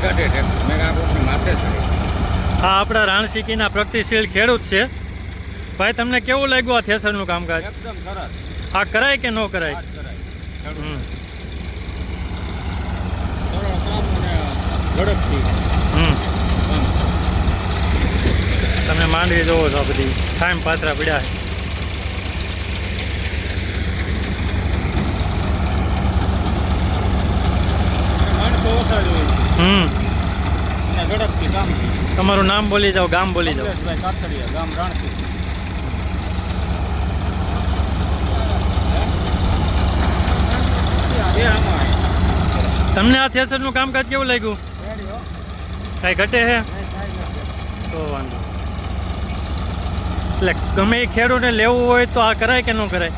કાઢે મેગા ગ્રુપની માથે થાય. આ આપણા રાણસીકીના પ્રગતિશીલ ખેડૂત છે. ભાઈ તમને કેવું લાગ્યું આ થેસરનું કામકાજ? એકદમ સરસ. આ કરાય કે ન કરાય? આ જ કરાય. હમ. સરળ કામ અને ઝડપથી હમ. કામ. તમે માંડવી જોવો છો, આ બધી ટાઈમ પાત્રા પડ્યા છે. માણસો ઓછા જ હોય છે હમ. અને ઝડપથી કામ છે. તમારું નામ બોલી જાઓ, ગામ બોલી જાઓ. કમલેશભાઈ કાતડિયા, ગામ રાણકી. એ આમાં તમને આ થેસરનું કામકાજ કેવું લાગ્યું? કાંઈ ઘટે છે તો વાંધો. એટલે ગમે એ ખેડૂતને લેવું હોય તો આ કરાય કે ન કરાય?